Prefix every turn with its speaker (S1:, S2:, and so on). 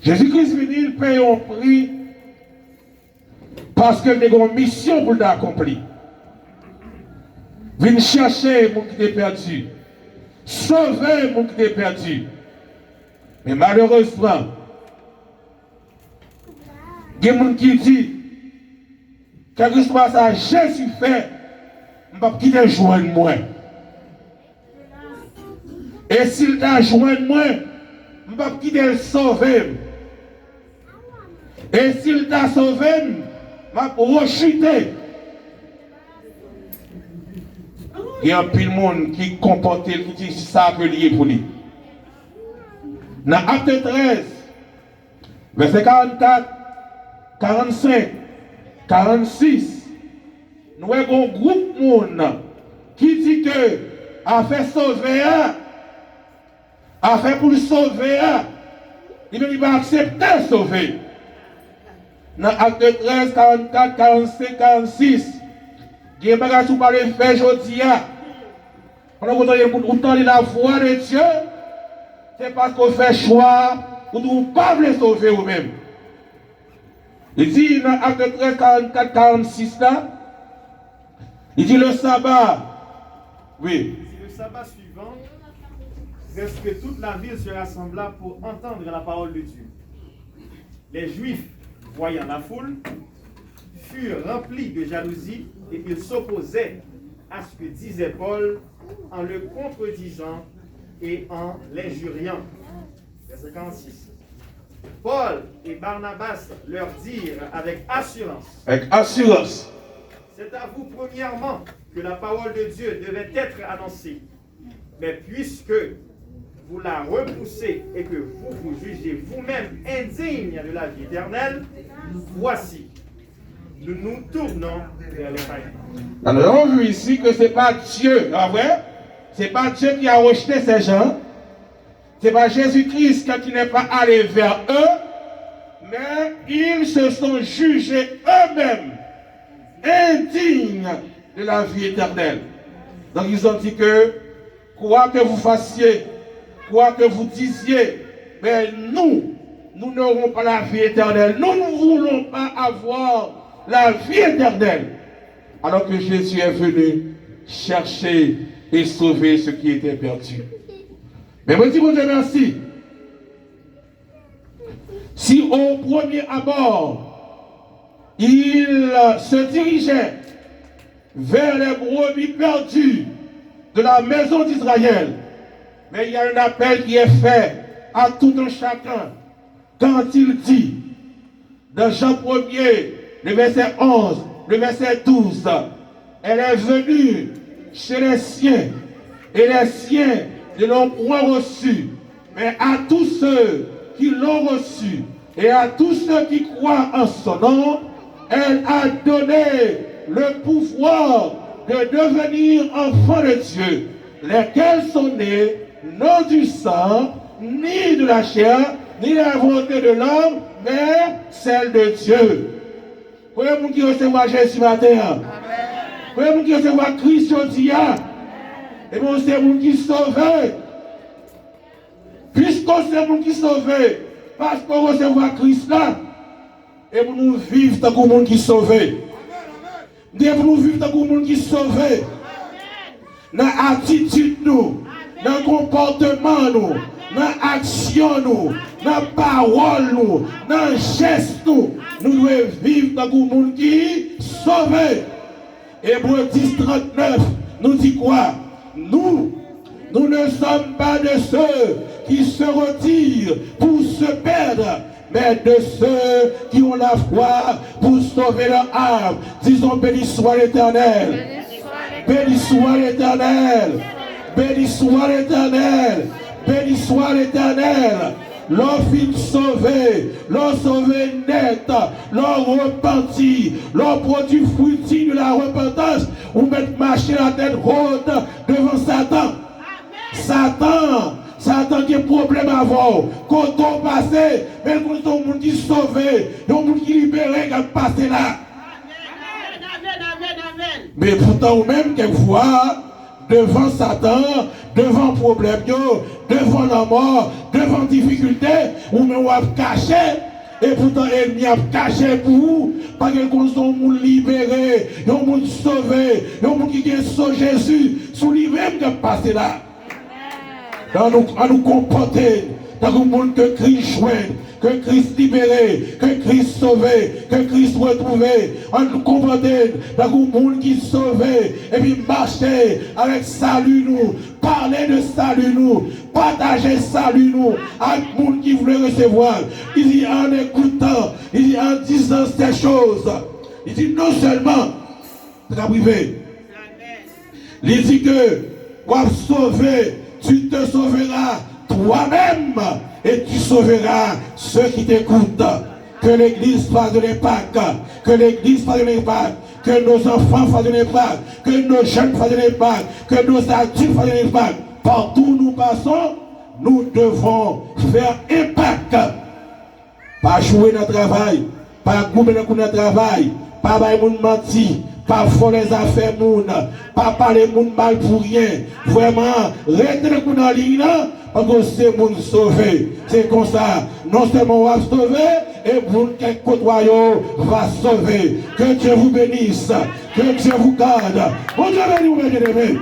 S1: Jésus-Christ venu, il paye un prix parce qu'il a une mission pour l'accomplir. Viens chercher mon qui est perdu. Sauver mon qui est perdu. Mais malheureusement, il y a des gens qui disent quelque chose que Jésus fait, je ne vais pas quitter joindre moi. Et s'il t'a joint moi, je ne vais pas quitter le sauver. Et s'il t'a sauvé, je vais rechuter. Il y a un pile de monde qui comporte, qui dit ça peut lier pour lui. Dans Acte 13, verset 44, 45, 46, nous avons un groupe de monde qui dit que a fait sauver, a fait pour le sauver, il va accepter le sauver. Dans Acte 13, 44, 45, 46, il y a des choses qui parlent de faire aujourd'hui. On a entendu la voix de Dieu, c'est parce qu'on fait choix ou nous ne pas voulez sauver vous-même. Il dit dans Acte 13, 44, 46 là, il dit le sabbat, oui.
S2: Le sabbat suivant, presque toute la ville se rassembla pour entendre la parole de Dieu. Les Juifs, voyant la foule, furent remplis de jalousie et ils s'opposaient à ce que disait Paul en le contredisant et en l'injuriant. Verset 46. Paul et Barnabas leur dirent avec assurance.
S1: Avec assurance.
S2: C'est à vous premièrement que la parole de Dieu devait être annoncée. Mais puisque vous la repoussez et que vous vous jugez vous-même indigne de la vie éternelle, voici, nous nous tournons vers les païens.
S1: Nous avons vu ici que ce n'est pas Dieu, ce n'est pas Dieu qui a rejeté ces gens, ce n'est pas Jésus-Christ qui n'est pas allé vers eux, mais ils se sont jugés eux-mêmes indignes de la vie éternelle. Donc ils ont dit que quoi que vous fassiez, quoi que vous disiez, mais nous n'aurons pas la vie éternelle. Nous ne voulons pas avoir la vie éternelle. Alors que Jésus est venu chercher et sauver ce qui était perdu. Mais moi, je dis, bon Dieu merci. Si au premier abord, il se dirigeait vers les brebis perdues de la maison d'Israël, mais il y a un appel qui est fait à tout un chacun quand il dit, dans Jean 1er, le verset 11, le verset 12, elle est venue chez les siens, et les siens ne l'ont point reçu, mais à tous ceux qui l'ont reçu, et à tous ceux qui croient en son nom, elle a donné le pouvoir de devenir enfants de Dieu, lesquels sont nés non du sang, ni de la chair, ni de la volonté de l'homme, mais celle de Dieu. Vous voyez, vous qui recevez Jésus matin. Vous voyez, vous qui recevez Christ aujourd'hui. Et bien, c'est vous qui sauvez. Puisqu'on c'est vous qui sauvez, parce qu'on recevra Christ là, et vous nous vivons tant que vous qui sauvez. Et vous nous vivons tant que vous qui sauvez. Dans l'attitude, nous, dans le comportement, nous, dans l'action, nous, dans la parole, nous, dans le geste, nous devons vivre dans le monde qui sauvé. Hébreux 10, 39 nous dit quoi? Nous ne sommes pas de ceux qui se retirent pour se perdre, mais de ceux qui ont la foi pour sauver leur âme. Disons, béni soit l'Éternel. Béni soit l'Éternel. Béni soit l'Éternel. Béni soit l'Éternel. L'on fin sauvé, l'on sauvé net, l'on repenti, l'on produit fruit de la repentance, ou mettre marcher la tête haute devant Satan. Satan qui a problème avant, quand on passe, mais quand on monde qui sauvé, on monde qui libéré, qui passe là. Mais pourtant, ou même quelquefois, devant Satan, devant problème, devant la mort, devant difficulté, ou même on a caché. Et pourtant, l'ennemi a caché pour vous, parce que nous sommes libérés, nous sommes sauvés, nous sommes qui sont Jésus, sous lui-même de passer là. À nous comporter, dans le monde que Christ joigne, que Christ libéré, que Christ sauvé, que Christ retrouvé, à nous comporter, dans le monde qui est sauvé, et puis marcher avec salut nous, parler de salut nous, partager salut nous, avec le monde qui voulait recevoir. Il dit en écoutant, il dit en disant ces choses, il dit non seulement, c'est privé, il dit que pour sauver, tu te sauveras toi-même et tu sauveras ceux qui t'écoutent. Que l'église fasse de l'impact, que l'église fasse de l'impact, que nos enfants fassent de l'impact, que nos jeunes fassent de l'impact, que nos adultes fassent de l'impact. Partout où nous passons, nous devons faire impact. Pas jouer dans le travail, pas gouverner dans le travail, pas bailler moun menti, pas voler les affaires moun, pas parler moun mal pour rien. Vraiment, restez le coup dans la ligne, parce que c'est moun sauvé. C'est comme ça, non seulement on va sauver, et moun qui côtoie va sauver. Que Dieu vous bénisse, que Dieu vous garde. Bon Dieu bénisse, bien aimés.